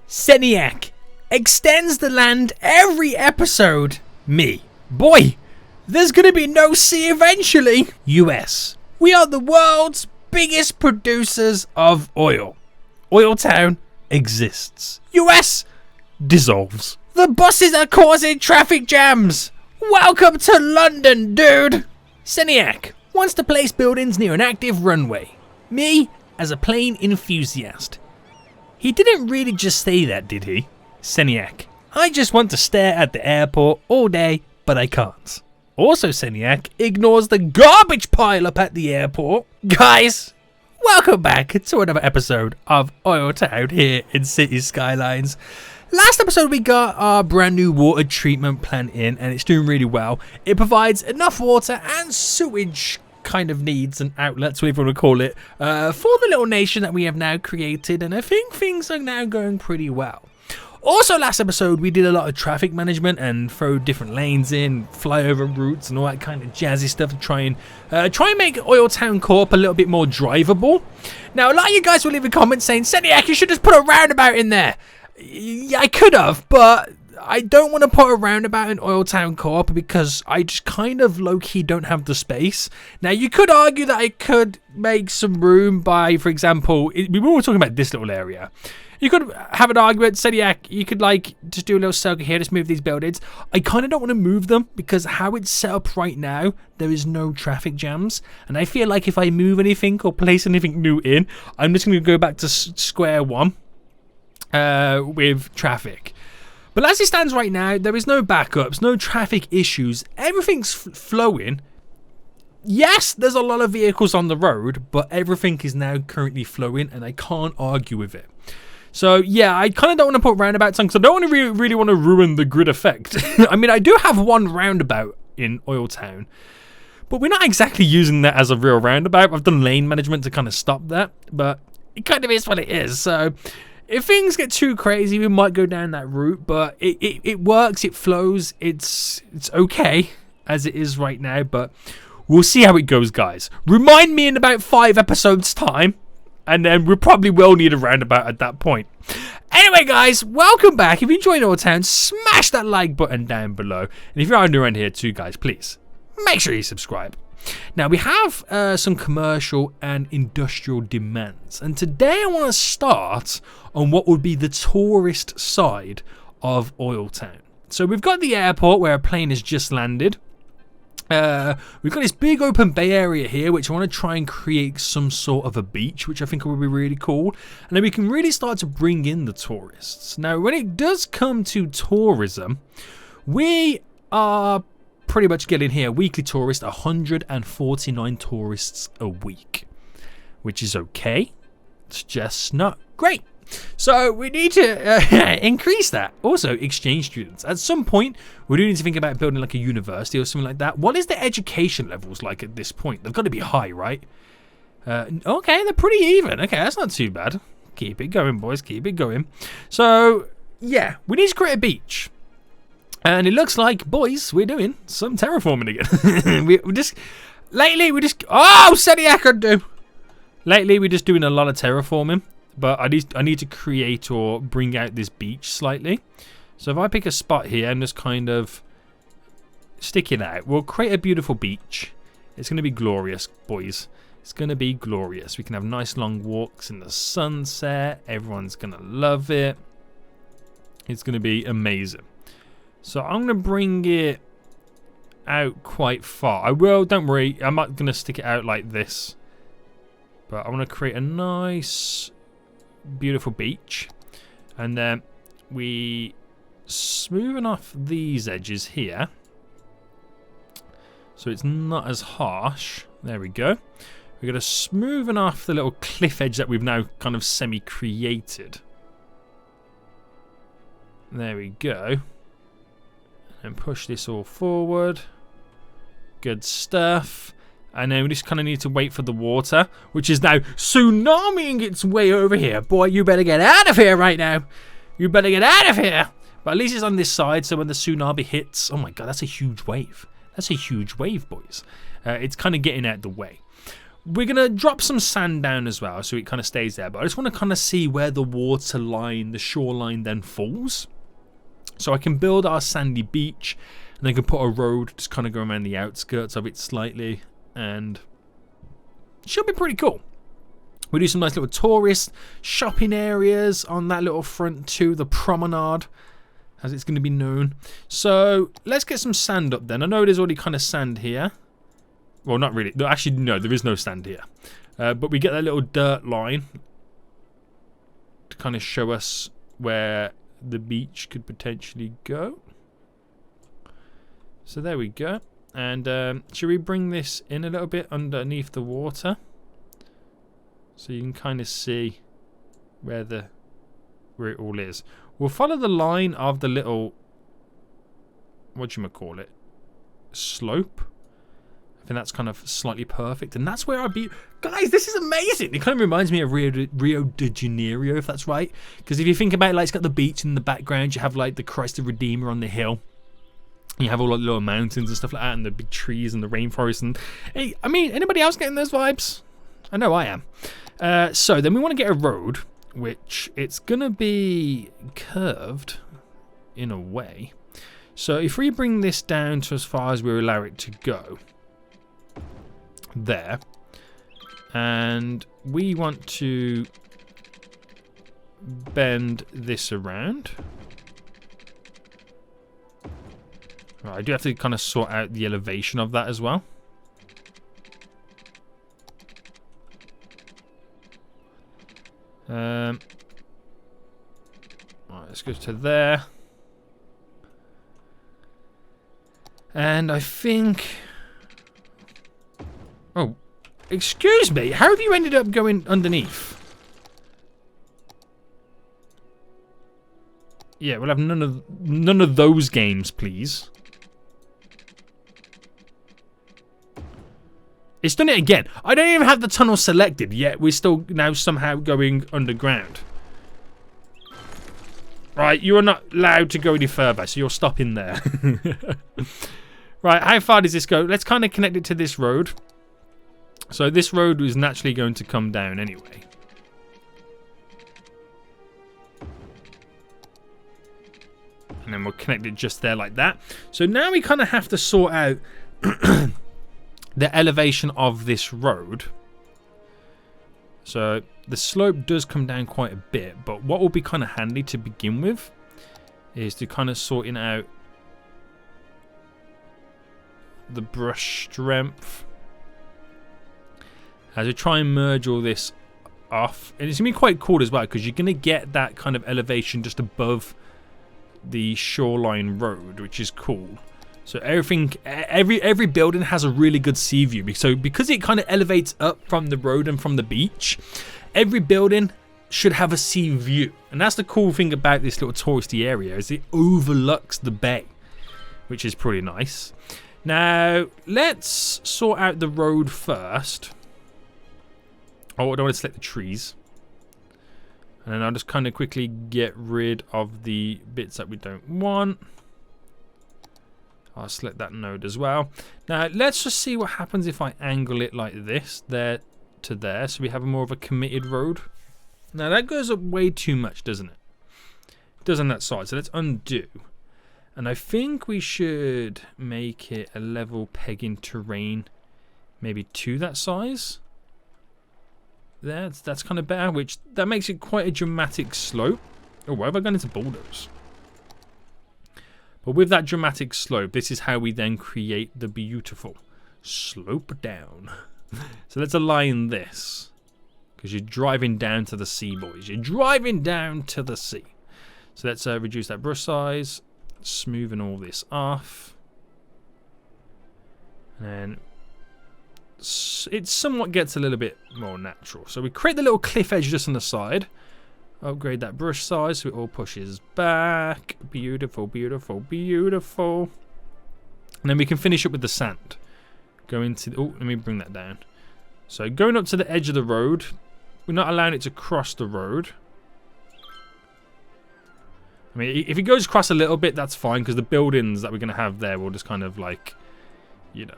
Seniac extends the land every episode. Me. Boy, there's gonna be no sea eventually. US. We are the world's biggest producers of oil. OilTown exists. US dissolves. The buses are causing traffic jams. Welcome to London, dude. Seniac wants to place buildings near an active runway. Me, as a plane enthusiast. He didn't really just say that, did he? Seniac. I just want to stare at the airport all day, but I can't. Also, Seniac ignores the garbage pile up at the airport. Guys, welcome back to another episode of OilTown here in City Skylines. Last episode we got our brand new water treatment plant in and it's doing really well. It provides enough water and sewage kind of needs and outlets, whatever you want to call it, for the little nation that we have now created, and I think things are now going pretty well. Also, last episode we did a lot of traffic management and throw different lanes in, flyover routes and all that kind of jazzy stuff to try and make OilTown Corp a little bit more drivable. Now, a lot of you guys will leave a comment saying, Seniac, you should just put a roundabout in there. Yeah, I could have, but I don't want to put a roundabout in OilTown Corp because I just kind of low-key don't have the space. Now, you could argue that I could make some room by, for example, we were talking about this little area. You could have an argument, Seniac, you could just do a little circle here, just move these buildings. I kind of don't want to move them because how it's set up right now, there is no traffic jams. And I feel like if I move anything or place anything new in, I'm just going to go back to square one with traffic. But as it stands right now, there is no backups, no traffic issues. Everything's flowing. Yes, there's a lot of vehicles on the road, but everything is now currently flowing and I can't argue with it. So yeah, I kind of don't want to put roundabouts on because I don't want to really want to ruin the grid effect. I mean, I do have one roundabout in OilTown, but we're not exactly using that as a real roundabout. I've done lane management to kind of stop that, but it kind of is what it is. So if things get too crazy, we might go down that route, but it works, it flows, it's okay as it is right now, but we'll see how it goes, guys. Remind me in about 5 episodes' time. And then we probably will need a roundabout at that point. Anyway, guys, welcome back. If you enjoyed OilTown, smash that like button down below. And if you're new around here too, guys, please make sure you subscribe. Now, we have some commercial and industrial demands. And today I want to start on what would be the tourist side of OilTown. So we've got the airport where a plane has just landed. We've got this big open bay area here, which I want to try and create some sort of a beach, which I think will be really cool. And then we can really start to bring in the tourists. Now, when it does come to tourism, we are pretty much getting here weekly tourists, 149 tourists a week, which is okay. It's just not great. So we need to increase that. Also, exchange students. At some point, we do need to think about building like a university or something like that. What is the education levels like at this point? They've got to be high, right? Okay, they're pretty even. Okay, that's not too bad. Keep it going, boys. Keep it going. So, yeah, we need to create a beach. And it looks like, boys, we're doing some terraforming again. Oh, Seniac could do. Lately, we're just doing a lot of terraforming. But I need to create or bring out this beach slightly. So if I pick a spot here and just kind of stick it out, we'll create a beautiful beach. It's going to be glorious, boys. It's going to be glorious. We can have nice long walks in the sunset. Everyone's going to love it. It's going to be amazing. So I'm going to bring it out quite far. Don't worry, I'm not going to stick it out like this. But I want to create a nice, beautiful beach, and then we smoothing off these edges here so it's not as harsh. There we go. We're going to smoothen off the little cliff edge that we've now kind of semi-created. There we go. And push this all forward. Good stuff. And then we just kind of need to wait for the water, which is now tsunamiing its way over here. Boy, you better get out of here right now. You better get out of here. But at least it's on this side, so when the tsunami hits... Oh my god, that's a huge wave. That's a huge wave, boys. It's kind of getting out of the way. we're going to drop some sand down as well, so it kind of stays there. But I just want to kind of see where the water line, the shoreline then falls. So I can build our sandy beach, and then I can put a road, just kind of go around the outskirts of it slightly, and it should be pretty cool. We do some nice little tourist shopping areas on that little front too, the promenade, as it's going to be known. So let's get some sand up then. I know there's already kind of sand here. Well, not really. No, actually, no, there is no sand here. But we get that little dirt line to kind of show us where the beach could potentially go. So there we go. And should we bring this in a little bit underneath the water? So you can kind of see where it all is. We'll follow the line of the little, whatchamacallit, slope. I think that's kind of slightly perfect. And that's where I'd be. Guys, this is amazing. It kind of reminds me of Rio de Janeiro, if that's right. Because if you think about it, like, it's got the beach in the background. You have like the Christ the Redeemer on the hill. You have all the little mountains and stuff like that, and the big trees and the rainforest. And hey, I mean, anybody else getting those vibes? I know I am. So then we want to get a road, which it's going to be curved in a way. So if we bring this down to as far as we allow it to go, there, and we want to bend this around. Right, I do have to kind of sort out the elevation of that as well. Right, let's go to there. And I think... Oh, excuse me. How have you ended up going underneath? Yeah, we'll have none of those games, please. It's done it again. I don't even have the tunnel selected yet. We're still now somehow going underground. Right, you are not allowed to go any further, so you're stopping there. Right, how far does this go? Let's kind of connect it to this road. So this road is naturally going to come down anyway. And then we'll connect it just there like that. So now we kind of have to sort out the elevation of this road. So the slope does come down quite a bit, but what will be kind of handy to begin with is to kind of sorting out the brush strength as we try and merge all this off. And it's gonna be quite cool as well, because you're gonna get that kind of elevation just above the shoreline road, which is cool. So everything, every building has a really good sea view. So because it kind of elevates up from the road and from the beach, every building should have a sea view. And that's the cool thing about this little touristy area, is it overlooks the bay, which is pretty nice. Now let's sort out the road first. Oh, I don't want to select the trees. And then I'll just kind of quickly get rid of the bits that we don't want. I'll select that node as well. Now let's just see what happens if I angle it like this, there to there, so we have more of a committed road. Now that goes up way too much, doesn't it? It does on that side, so let's undo. And I think we should make it a level pegging terrain, maybe to that size. That's kind of better, which that makes it quite a dramatic slope. Oh, why have I gone into bulldoze? But with that dramatic slope, this is how we then create the beautiful slope down. So let's align this, because you're driving down to the sea, boys. You're driving down to the sea. So let's reduce that brush size, smoothing all this off, and it somewhat gets a little bit more natural. So we create the little cliff edge just on the side. Upgrade that brush size so it all pushes back. Beautiful, beautiful, beautiful. And then we can finish up with the sand. Go into... Oh, let me bring that down. So going up to the edge of the road. We're not allowing it to cross the road. I mean, if it goes across a little bit, that's fine, because the buildings that we're going to have there will just kind of like, you know,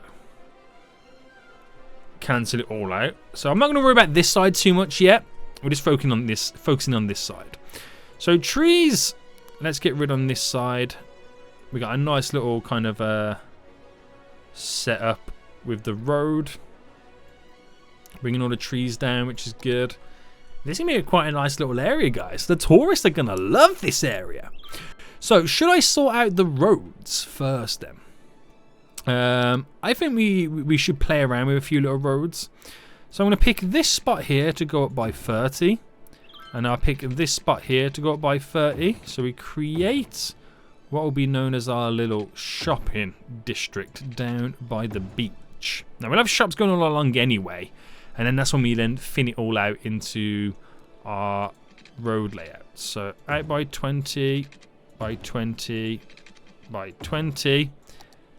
cancel it all out. So I'm not going to worry about this side too much yet. We're just focusing on this side. So trees, let's get rid on this side. We got a nice little kind of setup with the road. Bringing all the trees down, which is good. This is going to be quite a nice little area, guys. The tourists are going to love this area. So, should I sort out the roads first then? I think we should play around with a few little roads. So, I'm going to pick this spot here to go up by 30. And I'll pick this spot here to go up by 30. So, we create what will be known as our little shopping district down by the beach. Now, we'll have shops going all along anyway. And then that's when we then thin it all out into our road layout. So out by 20, by 20, by 20.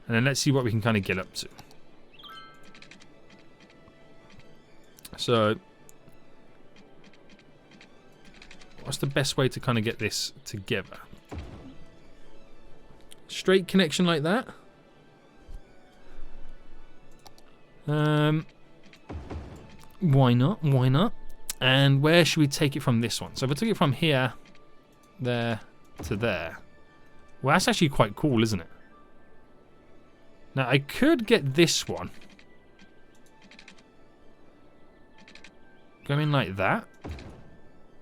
And then let's see what we can kind of get up to. So what's the best way to kind of get this together? Straight connection like that. Why not? Why not? And where should we take it from this one? So if I took it from here, there, to there. Well, that's actually quite cool, isn't it? Now, I could get this one. Going like that.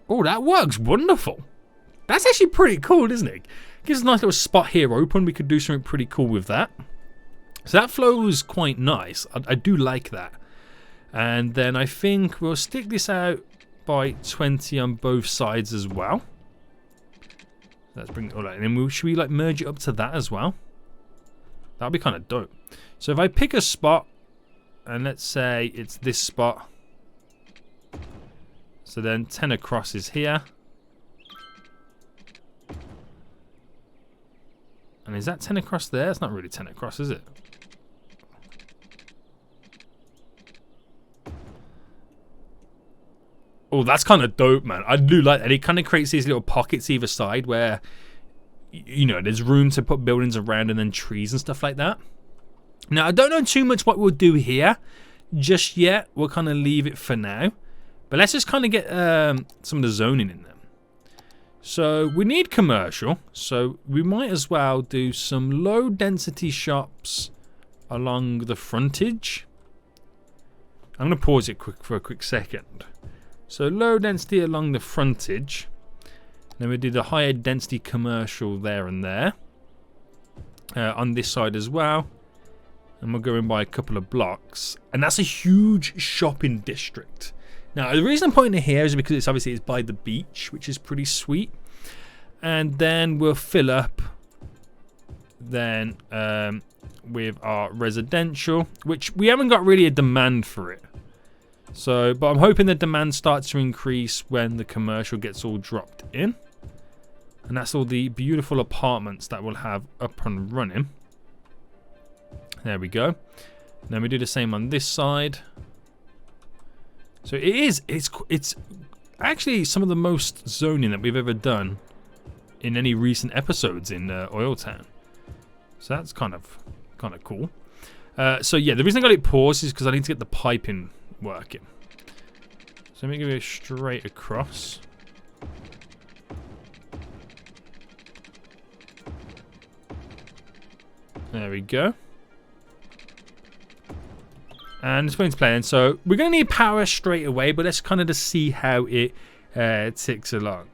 Oh, that works wonderful. That's actually pretty cool, isn't it? Gives us a nice little spot here open. We could do something pretty cool with that. So that flows quite nice. I do like that. And then I think we'll stick this out by 20 on both sides as well. Let's bring it all out. And then should we like merge it up to that as well? That'll be kind of dope. So if I pick a spot, and let's say it's this spot. So then 10 across is here. And is that 10 across there? It's not really 10 across, is it? Oh, that's kind of dope, man. I do like that. It kind of creates these little pockets either side where, you know, there's room to put buildings around and then trees and stuff like that. Now, I don't know too much what we'll do here just yet. We'll kind of leave it for now. But let's just kind of get some of the zoning in them. So we need commercial. So we might as well do some low density shops along the frontage. I'm going to pause it for a quick second. So low density along the frontage. Then we do the higher density commercial there and there. On this side as well. And we'll go in by a couple of blocks. And that's a huge shopping district. Now the reason I'm pointing it here is because it's by the beach, which is pretty sweet. And then we'll fill up then with our residential, which we haven't got really a demand for it. So, but I'm hoping the demand starts to increase when the commercial gets all dropped in. And that's all the beautiful apartments that we'll have up and running. There we go. Then we do the same on this side. So it's actually some of the most zoning that we've ever done in any recent episodes in OilTown. So that's kind of cool. So yeah, the reason I got it paused is because I need to get the piping working. So let me give it straight across. There we go. And it's going to play in. So we're going to need power straight away, but let's kind of just see how it ticks along.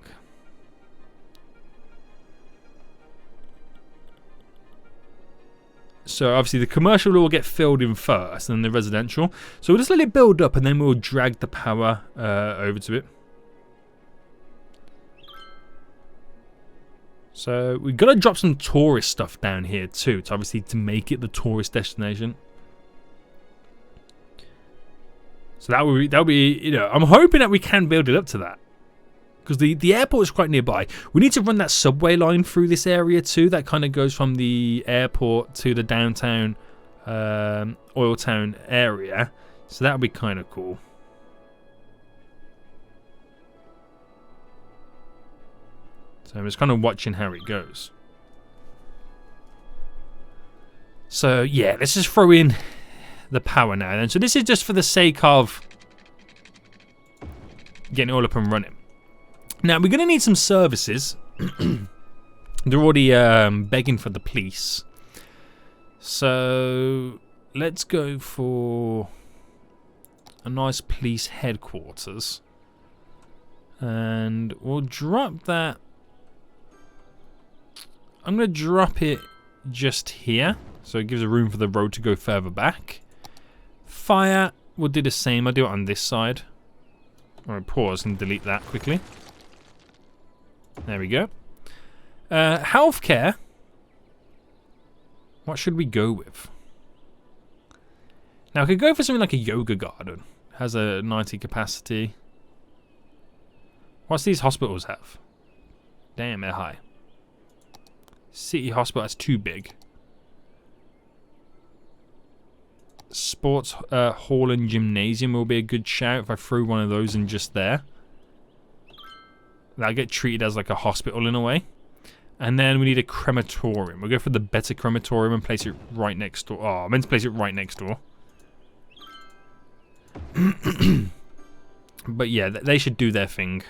So obviously the commercial will get filled in first, and then the residential. So we'll just let it build up, and then we'll drag the power over to it. So we've got to drop some tourist stuff down here too, to obviously to make it the tourist destination. So that'll be, you know, I'm hoping that we can build it up to that. Because the airport is quite nearby. We need to run that subway line through this area too. That kind of goes from the airport to the downtown OilTown area. So that'll be kind of cool. So I'm just kind of watching how it goes. So yeah, let's just throw in the power now. And so this is just for the sake of getting it all up and running. Now, we're going to need some services. They're already begging for the police. So let's go for a nice police headquarters. And we'll drop that. I'm going to drop it just here. So it gives a room for the road to go further back. Fire, we'll do the same. I'll do it on this side. Alright, pause and delete that quickly. There we go. Healthcare. What should we go with? Now, I could go for something like a yoga garden. Has a 90 capacity. What's these hospitals have? Damn, they're high. City hospital, that's too big. Sports hall and gymnasium will be a good shout if I threw one of those in just there. That'll get treated as like a hospital in a way. And then we need a crematorium. We'll go for the better crematorium and place it right next door. Oh, I meant to place it right next door. But yeah, they should do their thing.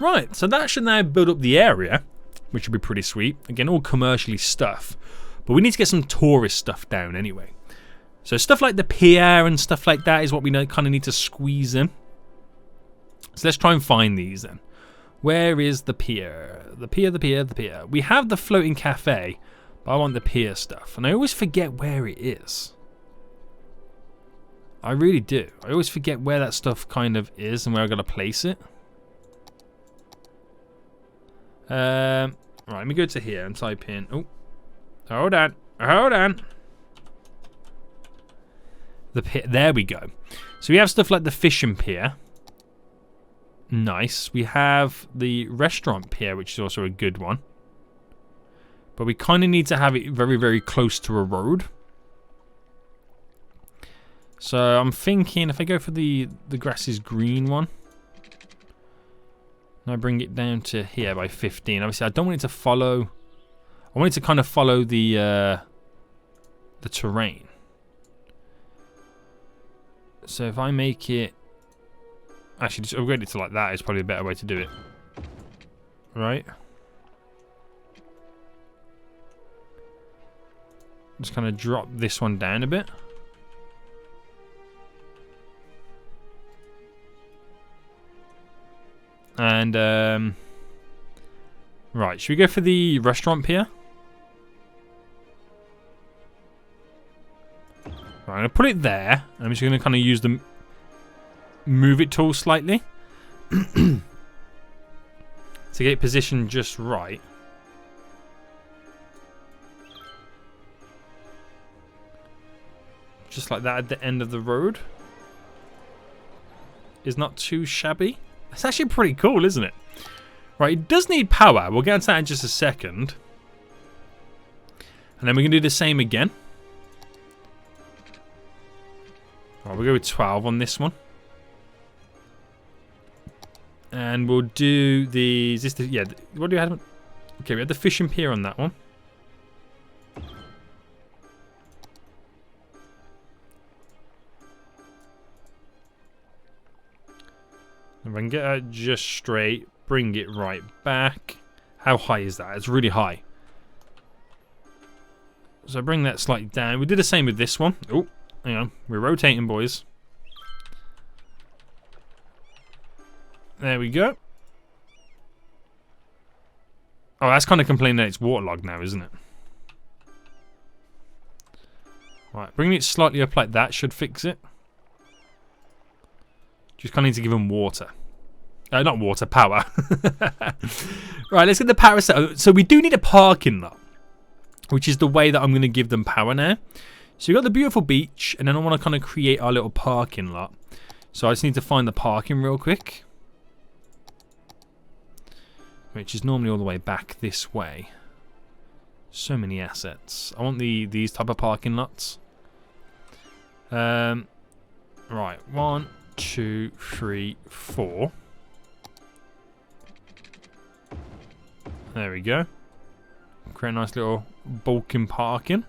Right, so that should now build up the area, which would be pretty sweet. Again, all commercially stuff. But we need to get some tourist stuff down anyway. So stuff like the pier and stuff like that is what we kind of need to squeeze in. So let's try and find these then. Where is the pier? The pier, the pier, the pier. We have the floating cafe, but I want the pier stuff. And I always forget where it is. I really do. I always forget where that stuff kind of is and where I've got to place it. Right, let me go to here and type in. Oh, hold on, hold on. The pier. There we go. So we have stuff like the fishing pier. Nice. We have the restaurant pier, which is also a good one. But we kind of need to have it very, very close to a road. So I'm thinking if I go for the grass is green one. And I bring it down to here by 15. Obviously, I don't want it to follow. I want it to kind of follow the terrain. So if I make it, actually just upgrade it to like that is probably a better way to do it. Right. Just kind of drop this one down a bit. And, right, should we go for the restaurant pier? Right, I'm going to put it there. I'm just going to kind of use the move it tool slightly. To get it positioned just right. Just like that at the end of the road. Is not too shabby. It's actually pretty cool, isn't it? Right, it does need power. We'll get into that in just a second. And then we're going to do the same again. Right, we'll go with 12 on this one. And we'll do the... Is this the... Yeah, what do we have? Okay, we had the fishing pier on that one. If I can get that just straight, bring it right back. How high is that? It's really high. So bring that slightly down. We did the same with this one. Oh, hang on. We're rotating, boys. There we go. Oh, that's kind of complaining that it's waterlogged now, isn't it? Right, bringing it slightly up like that should fix it. Just kind of need to give them water. Not water, power. Right, let's get the power set. So we do need a parking lot, which is the way that I'm going to give them power now. So we've got the beautiful beach, and then I want to kind of create our little parking lot. So I just need to find the parking real quick, which is normally all the way back this way. So many assets. I want these type of parking lots. Right, 1, 2, 3, 4. There we go. Create a nice little bulking parking.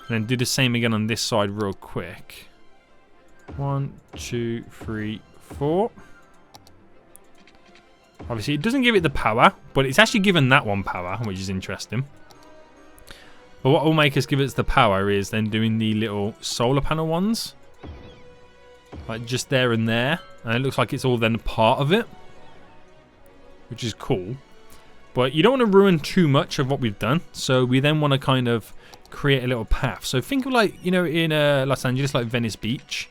And then do the same again on this side real quick. 1, 2, 3, 4. Obviously, it doesn't give it the power, but it's actually given that one power, which is interesting. But what will make us give it the power is then doing the little solar panel ones. Like just there and there. And it looks like it's all then part of it. Which is cool. But you don't want to ruin too much of what we've done. So we then want to kind of create a little path. So think of like, you know, in Los Angeles, like Venice Beach.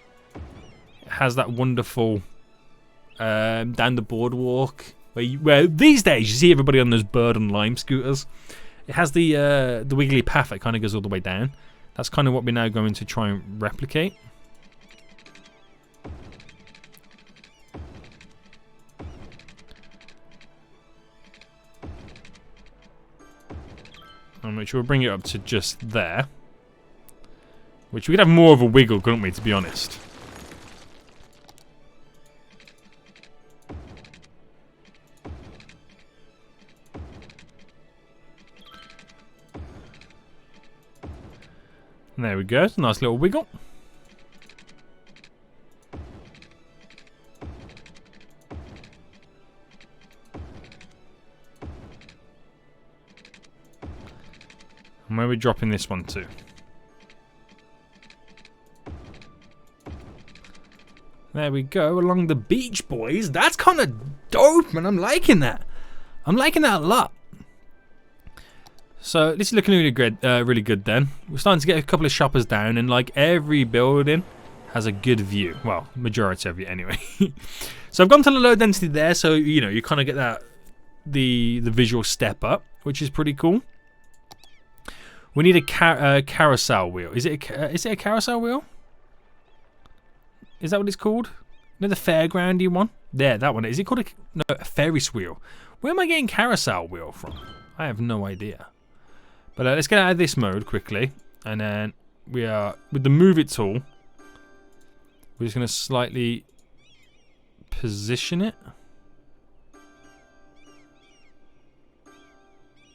It has that wonderful down the boardwalk. Where these days you see everybody on those bird and lime scooters. It has the wiggly path that kind of goes all the way down. That's kind of what we're now going to try and replicate. And which we'll bring it up to just there. Which we could have more of a wiggle, couldn't we, to be honest? And there we go, it's a nice little wiggle. And where are we dropping this one to? There we go, along the beach, boys. That's kind of dope, man. I'm liking that. I'm liking that a lot. So this is looking really good then. We're starting to get a couple of shoppers down, and like every building has a good view. Well, majority of it anyway. So I've gone to the low density there, so you know you kind of get that the visual step up, which is pretty cool. We need a carousel wheel. Is it a carousel wheel? Is that what it's called? You know the fairgroundy one? There, that one. Is it called a Ferris wheel? Where am I getting carousel wheel from? I have no idea. But let's get out of this mode quickly. And then we are, with the move it tool, we're just going to slightly position it.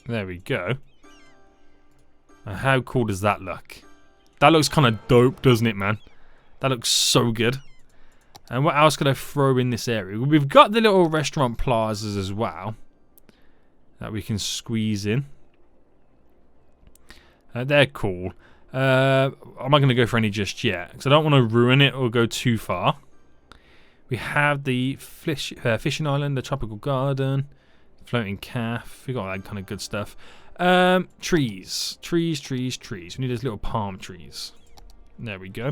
There we go. And how cool does that look? That looks kind of dope, doesn't it, man? That looks so good. And what else could I throw in this area? We've got the little restaurant plazas as well that we can squeeze in. They're cool. I'm not going to go for any just yet because I don't want to ruin it or go too far. We have the fishing island, the tropical garden, floating calf. We got that kind of good stuff. Trees. We need those little palm trees. There we go.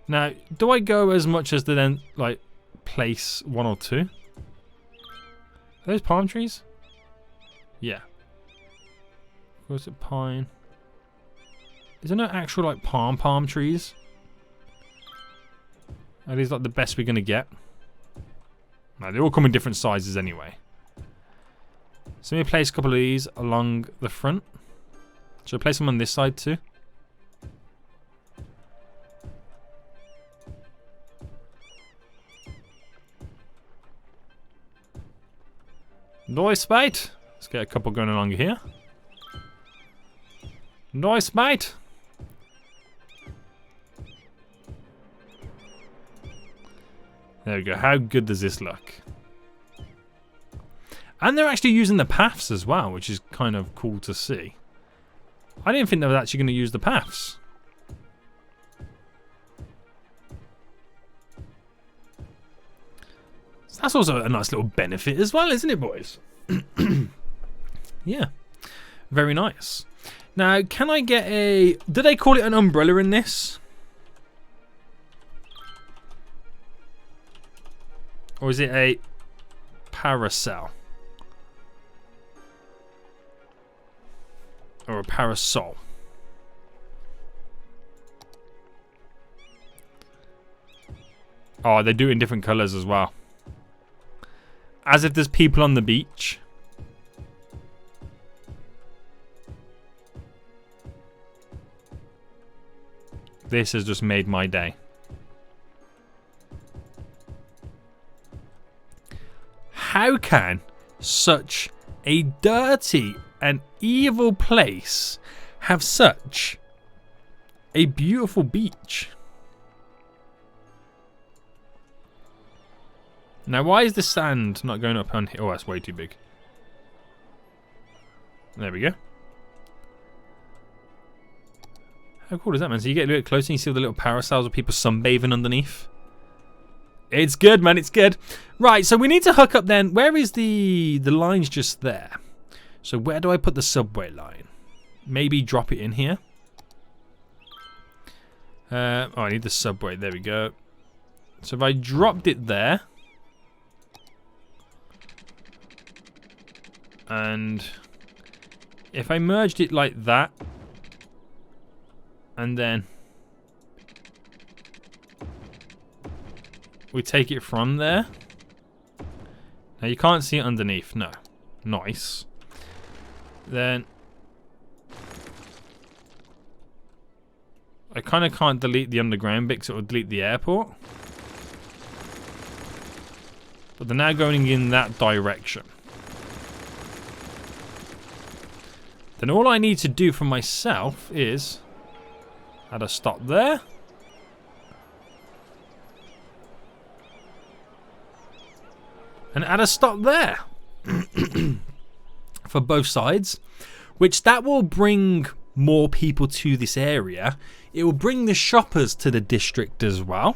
Now, do I go as much as to then like place 1 or 2? Are those palm trees? Yeah. Was it pine? Is there no actual like palm trees? Are these like the best we're gonna get? No, they all come in different sizes anyway. So let me place a couple of these along the front. Should I place them on this side too? Nice, mate. Let's get a couple going along here. Nice, mate. There we go. How good does this look? And they're actually using the paths as well, which is kind of cool to see. I didn't think they were actually going to use the paths. So that's also a nice little benefit as well, isn't it, boys? Yeah. Very nice. Now, can I get a... Do they call it an umbrella in this? Or is it a parasol? Or a parasol? Oh, they do it in different colours as well. As if there's people on the beach. This has just made my day. How can such a dirty, an evil place have such a beautiful beach? Now, why is the sand not going up on here? Oh, that's way too big. There we go. How cool is that, man? So you get a little closer and you see all the little parasols with people sunbathing underneath. It's good, man. It's good. Right, so we need to hook up then. Where is the line's just there? So where do I put the subway line? Maybe drop it in here. Oh, I need the subway. There we go. So if I dropped it there. And if I merged it like that. And then we take it from there. Now you can't see it underneath. No. Nice. Then I kind of can't delete the underground bit because it will delete the airport. But they're now going in that direction. Then all I need to do for myself is add a stop there. And add a stop there. For both sides. Which that will bring more people to this area. It will bring the shoppers to the district as well.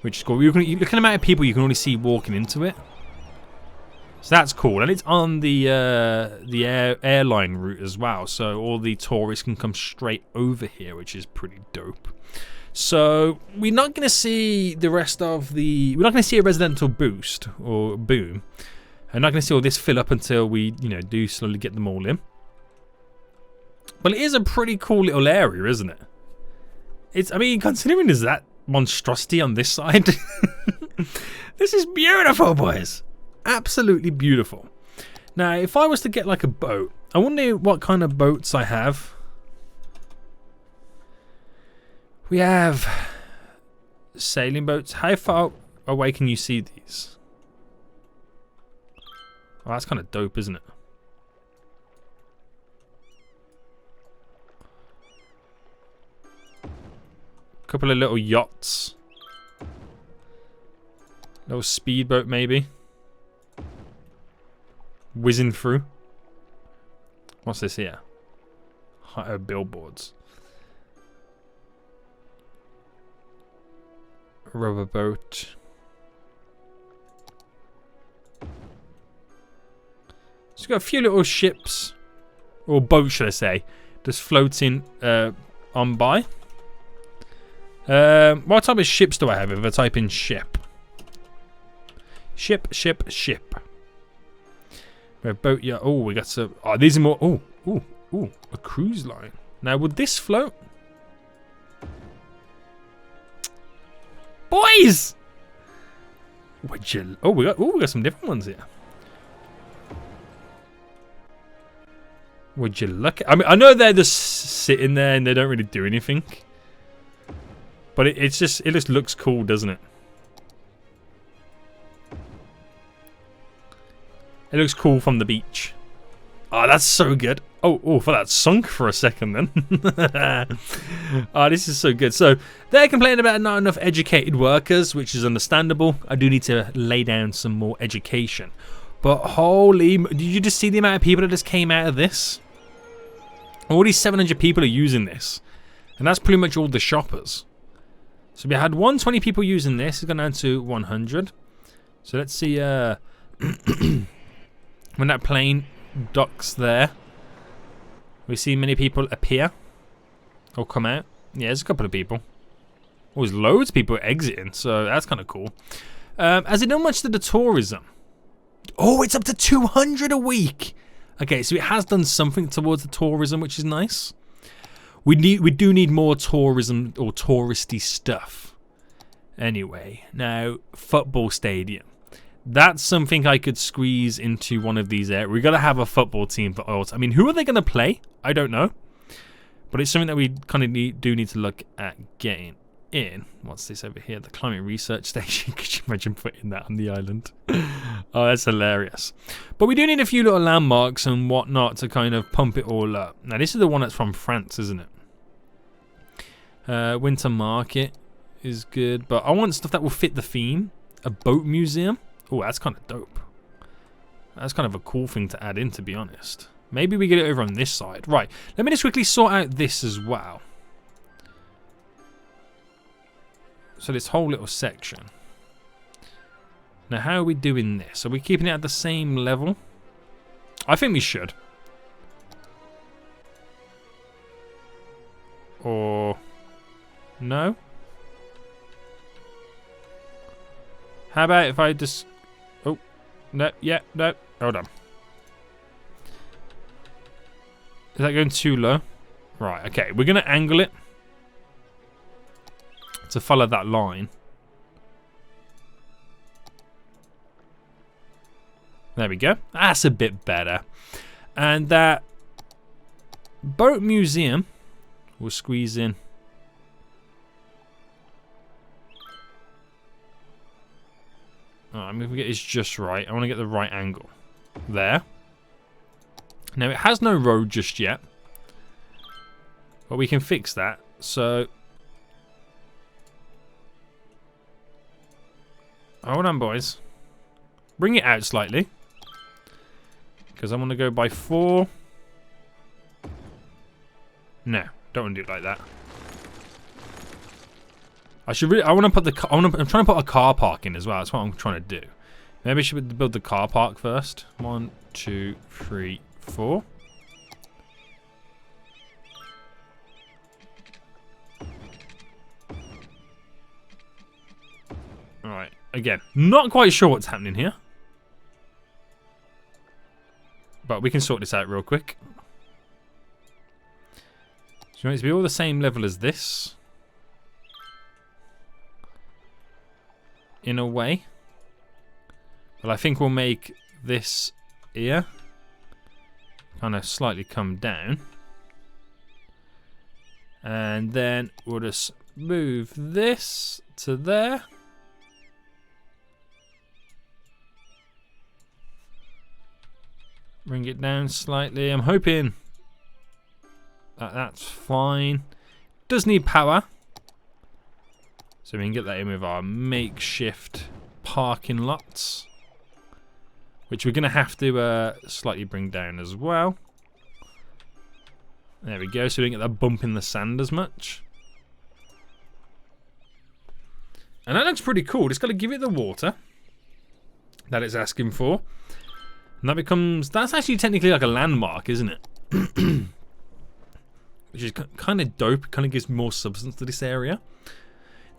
Which is cool. You look at the amount of people you can already see walking into it. So that's cool. And it's on the airline route as well. So all the tourists can come straight over here, which is pretty dope. So we're not going to see the rest of the... We're not going to see a residential boost or boom. I'm not going to see all this fill up until we, do slowly get them all in. But it is a pretty cool little area, isn't it? I mean, considering there's that monstrosity on this side. This is beautiful, boys. Absolutely beautiful. Now, if I was to get like a boat, I wonder what kind of boats I have. We have sailing boats. How far away can you see these? Oh, that's kind of dope, isn't it? Couple of little yachts. Little speedboat, maybe. Whizzing through. What's this here? Billboards. Rubber boat. Just got a few little ships, or boats, should I say, just floating on by. What type of ships do I have if I type in ship? Ship. A boat, yeah. Oh, we got some. Oh, these are more. Oh, a cruise line. Now, would this float? Boys! Would you? Oh, we got some different ones here. Would you look? I mean, I know they're just sitting there and they don't really do anything, but it just looks cool, doesn't it? It looks cool from the beach. Oh, that's so good. Oh, for that sunk for a second then. Oh, this is so good. So they're complaining about not enough educated workers, which is understandable. I do need to lay down some more education. But holy, did you just see the amount of people that just came out of this? All these 700 people are using this. And that's pretty much all the shoppers. So we had 120 people using this. It's gone down to 100. So let's see when that plane docks there. We see many people appear or come out. Yeah, there's a couple of people. Oh, there's loads of people exiting, so that's kind of cool. Has it done much to the tourism? Oh, it's up to 200 a week. Okay, so it has done something towards the tourism, which is nice. We do need more tourism or touristy stuff. Anyway, now football stadium. That's something I could squeeze into one of these areas. We've got to have a football team for Oils. I mean, who are they going to play? I don't know. But it's something that we kind of do need to look at getting. in, what's this over here? The climate research station. Could you imagine putting that on the island? Oh, that's hilarious. But we do need a few little landmarks and whatnot to kind of pump it all up. Now, this is the one that's from France, isn't it? Winter Market is good, but I want stuff that will fit the theme. A boat museum. Oh, that's kind of dope. That's kind of a cool thing to add in, to be honest. Maybe we get it over on this side. Right, let me just quickly sort out this as well. So this whole little section. Now, how are we doing this? Are we keeping it at the same level? I think we should. Or... no? How about if I just... oh, no, yeah, no. Hold on. Is that going too low? Right, okay. We're going to angle it to follow that line. There we go. That's a bit better. And that boat museum will squeeze in. Alright, I'm going to get this just right. I want to get the right angle. There. Now, it has no road just yet. But we can fix that. So... hold on, boys. Bring it out slightly. Because I want to go by 4. No, don't want to do it like that. I should really... I want to put the... I'm trying to put a car park in as well. That's what I'm trying to do. Maybe I should build the car park first. 1, 2, 3, 4. Alright. Again, not quite sure what's happening here. But we can sort this out real quick. So you want it to be all the same level as this. In a way. But I think we'll make this here kind of slightly come down. And then we'll just move this to there. Bring it down slightly. I'm hoping that that's fine. Does need power. So we can get that in with our makeshift parking lots. Which we're going to have to slightly bring down as well. There we go. So we don't get that bump in the sand as much. And that looks pretty cool. Just got to give it the water that it's asking for. And that becomes... that's actually technically like a landmark, isn't it? Which is kind of dope. It kind of gives more substance to this area.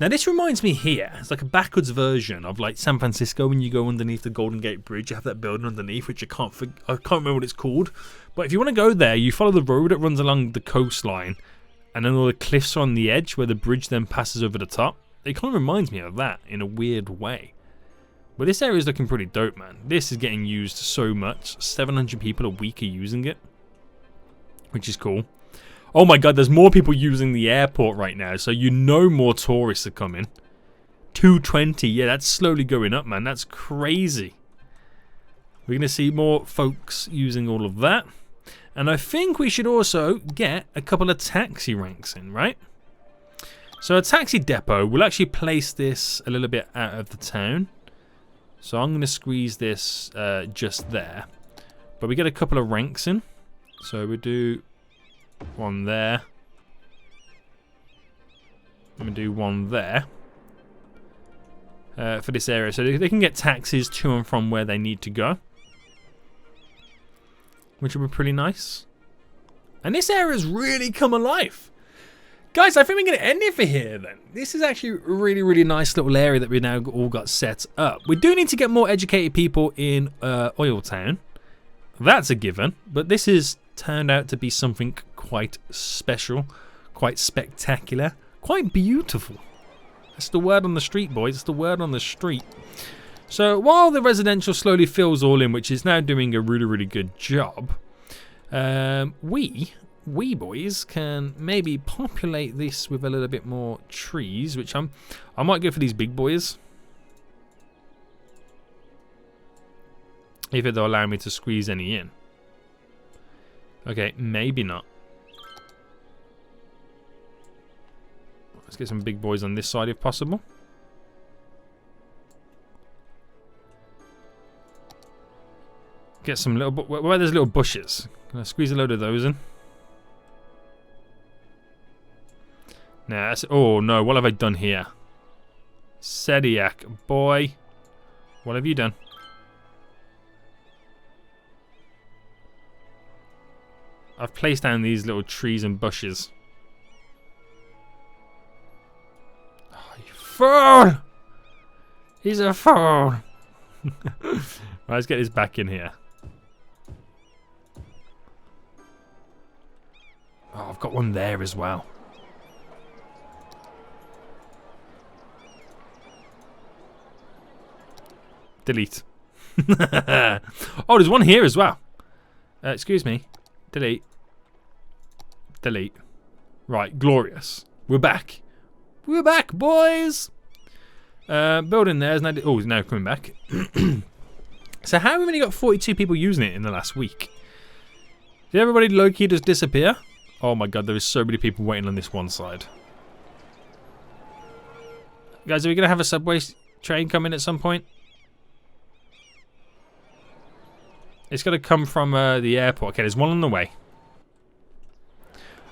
Now this reminds me here, it's like a backwards version of like San Francisco when you go underneath the Golden Gate Bridge. You have that building underneath, which I can't remember what it's called. But if you want to go there, you follow the road that runs along the coastline. And then all the cliffs are on the edge where the bridge then passes over the top. It kind of reminds me of that in a weird way. But this area is looking pretty dope, man. This is getting used so much. 700 people a week are using it. Which is cool. Oh my god, there's more people using the airport right now. So you know more tourists are coming. 220. Yeah, that's slowly going up, man. That's crazy. We're going to see more folks using all of that. And I think we should also get a couple of taxi ranks in, right? So a taxi depot, we'll actually place this a little bit out of the town. So I'm going to squeeze this just there. But we get a couple of ranks in. So we do one there. I'm going to do one there. For this area. So they can get taxis to and from where they need to go. Which will be pretty nice. And this area's really come alive. Guys, I think we're going to end it for here then. This is actually a really, really nice little area that we now all got set up. We do need to get more educated people in OilTown. That's a given. But this has turned out to be something quite special, quite spectacular, quite beautiful. That's the word on the street, boys. It's the word on the street. So while the residential slowly fills all in, which is now doing a really, really good job, we we boys can maybe populate this with a little bit more trees, which I might go for these big boys. If they'll allow me to squeeze any in. Okay, maybe not. Let's get some big boys on this side if possible. Get some little, where there's little bushes. Can I squeeze a load of those in? Nah, that's, oh no, what have I done here? Sediak, boy. What have you done? I've placed down these little trees and bushes. Oh, you fool! He's a fool! Right, let's get this back in here. Oh, I've got one there as well. Delete. Oh, there's one here as well. Excuse me. Delete. Delete. Right, glorious. We're back. We're back, boys. Building there is now. Oh, it's now coming back. So how have we only got 42 people using it in the last week? Did everybody low-key just disappear? Oh my god, there is so many people waiting on this one side. Guys, are we going to have a subway train coming at some point? It's going to come from the airport. Okay, there's one on the way.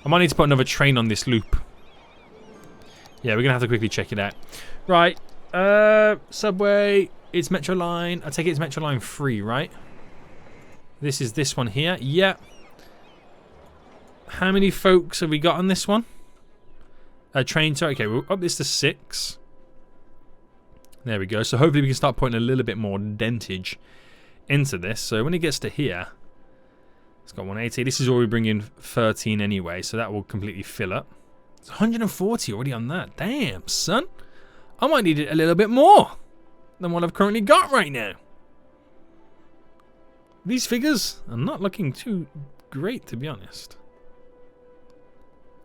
I might need to put another train on this loop. Yeah, we're going to have to quickly check it out. Right. Subway. It's Metro Line. I take it it's Metro Line 3, right? This is this one here. Yeah. How many folks have we got on this one? Train to... Okay, we'll up this to 6. There we go. So hopefully we can start putting a little bit more dentage into this. So when it gets to here, it's got 180. This is already bringing 13 anyway, so that will completely fill up. It's 140 already on that. Damn, son. I might need it a little bit more than what I've currently got right now. These figures are not looking too great, to be honest.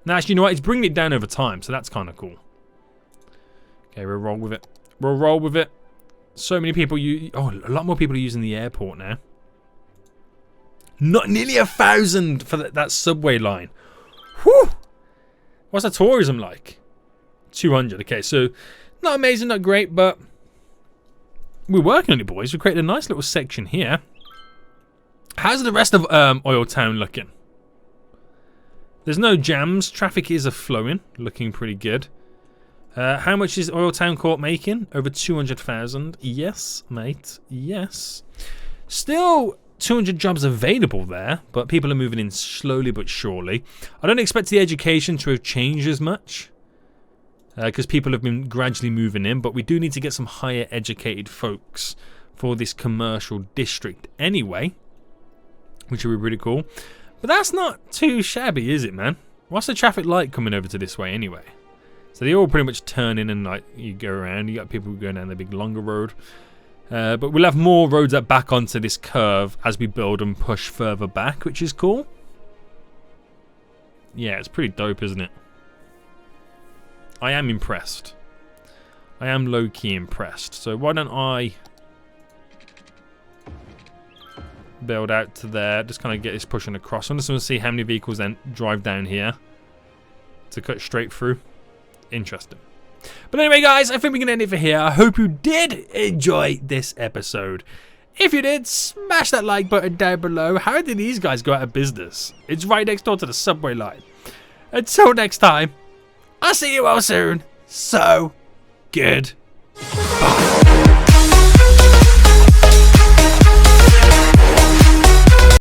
Now, actually, you know what? It's bringing it down over time, so that's kind of cool. Okay, we'll roll with it. We'll roll with it. So many people use... Oh, a lot more people are using the airport now. Not nearly 1,000 for that subway line. Whew! What's the tourism like? 200. Okay, so not amazing, not great, but we're working on it, boys. We created a nice little section here. How's the rest of OilTown looking? There's no jams. Traffic is flowing, looking pretty good. How much is OilTown Court making? Over 200,000. Yes, mate. Yes. Still 200 jobs available there, but people are moving in slowly but surely. I don't expect the education to have changed as much, because people have been gradually moving in, but we do need to get some higher educated folks for this commercial district anyway, which would be pretty cool. But that's not too shabby, is it, man? What's the traffic like coming over to this way anyway? So they all pretty much turn in and like you go around. You got people going down the big longer road. But we'll have more roads that back onto this curve as we build and push further back, which is cool. Yeah, it's pretty dope, isn't it? I am impressed. I am low-key impressed. So why don't I build out to there, just kind of get this pushing across. I'm just going to see how many vehicles then drive down here to cut straight through. Interesting. But anyway, guys, I think we can end it for here. I hope you did enjoy this episode. If you did, smash that like button down below. How did these guys go out of business? It's right next door to the subway line. Until next time, I'll see you all soon. So, good. Bye.